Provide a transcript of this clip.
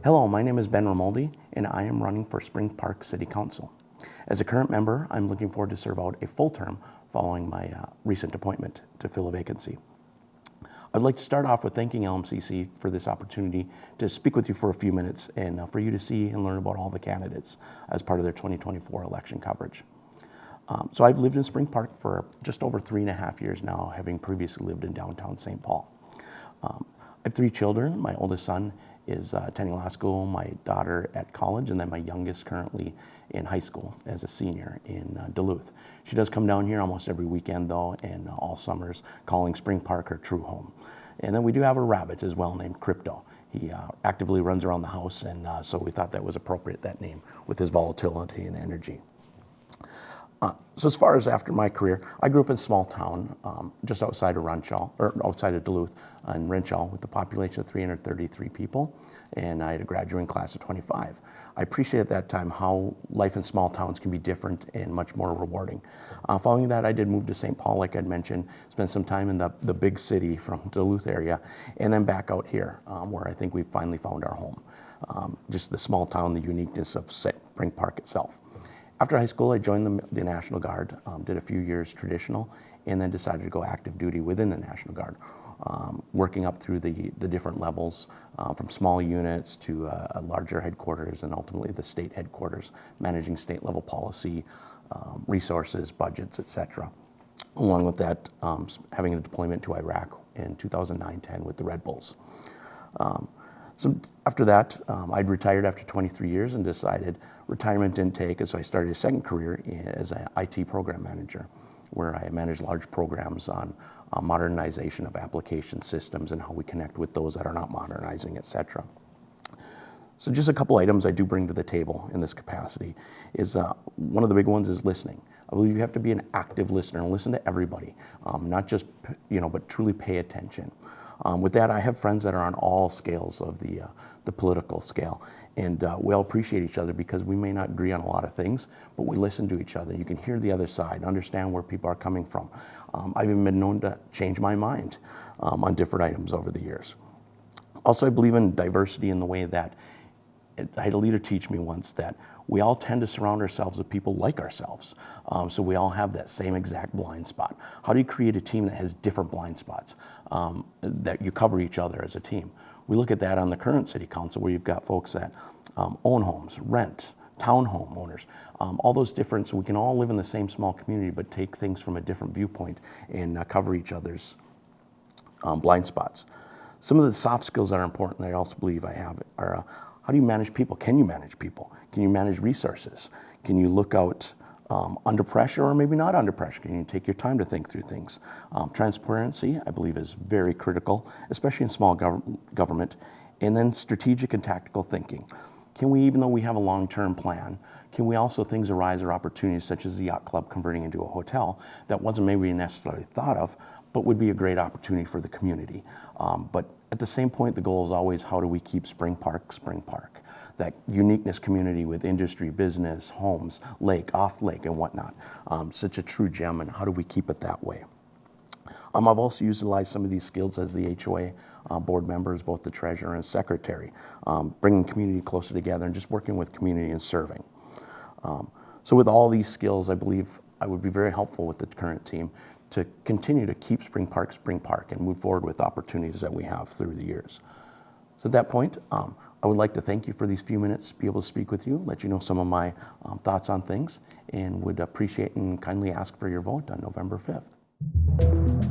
Hello, my name is Ben Rimolde, and I am running for Spring Park City Council. As a current member, I'm looking forward to serve out a full term following my recent appointment to fill a vacancy. I'd like to start off with thanking LMCC for this opportunity to speak with you for a few minutes and for you to see and learn about all the candidates as part of their 2024 election coverage. So I've lived in Spring Park for just over 3.5 years now, having previously lived in downtown St. Paul. I have 3 children. My oldest son is attending law school, my daughter at college, and then my youngest currently in high school as a senior in Duluth. She does come down here almost every weekend though, and all summers, calling Spring Park her true home. And then we do have a rabbit as well named Crypto. He actively runs around the house, and so we thought that was appropriate, that name, with his volatility and energy. So as far as after my career, I grew up in a small town just outside of outside of Duluth in Rimolde with a population of 333 people, and I had a graduating class of 25. I appreciated at that time how life in small towns can be different and much more rewarding. Following that, I did move to St. Paul, like I'd mentioned, spent some time in the big city from Duluth area, and then back out here where I think we finally found our home. Just the small town, the uniqueness of Spring Park itself. After high school, I joined the National Guard, did a few years traditional, and then decided to go active duty within the National Guard, working up through the different levels, from small units to a larger headquarters and ultimately the state headquarters, managing state level policy, resources, budgets, etc. Along with that, having a deployment to Iraq in 2009-10 with the Red Bulls. So after that, I'd retired after 23 years and decided retirement didn't take, and so I started a second career as an IT program manager, where I manage large programs on modernization of application systems and how we connect with those that are not modernizing, etc. So just a couple items I do bring to the table in this capacity is one of the big ones is listening. I believe you have to be an active listener and listen to everybody, not just, but truly pay attention. With that, I have friends that are on all scales of the political scale, and we all appreciate each other because we may not agree on a lot of things, but we listen to each other. You can hear the other side, understand where people are coming from. I've even been known to change my mind on different items over the years. Also, I believe in diversity in the way that I had a leader teach me once that we all tend to surround ourselves with people like ourselves. So we all have that same exact blind spot. How do you create a team that has different blind spots, that you cover each other as a team? We look at that on the current city council where you've got folks that own homes, rent, townhome owners, all those different, so we can all live in the same small community but take things from a different viewpoint and cover each other's blind spots. Some of the soft skills that are important that I also believe I have are how do you manage people? Can you manage people? Can you manage resources? Can you look out under pressure or maybe not under pressure? Can you take your time to think through things? Transparency, I believe, is very critical, especially in small government. And then strategic and tactical thinking. Can we, even though we have a long-term plan, can we also, things arise or opportunities such as the yacht club converting into a hotel that wasn't maybe necessarily thought of, but would be a great opportunity for the community. But at the same point, the goal is always how do we keep Spring Park, that uniqueness community with industry, business, homes, lake, off lake and whatnot. Such a true gem, and how do we keep it that way? I've also utilized some of these skills as the HOA board members, both the treasurer and secretary, bringing community closer together and just working with community and serving. So with all these skills, I believe I would be very helpful with the current team to continue to keep Spring Park, and move forward with opportunities that we have through the years. So at that point, I would like to thank you for these few minutes, be able to speak with you, let you know some of my thoughts on things, and would appreciate and kindly ask for your vote on November 5th.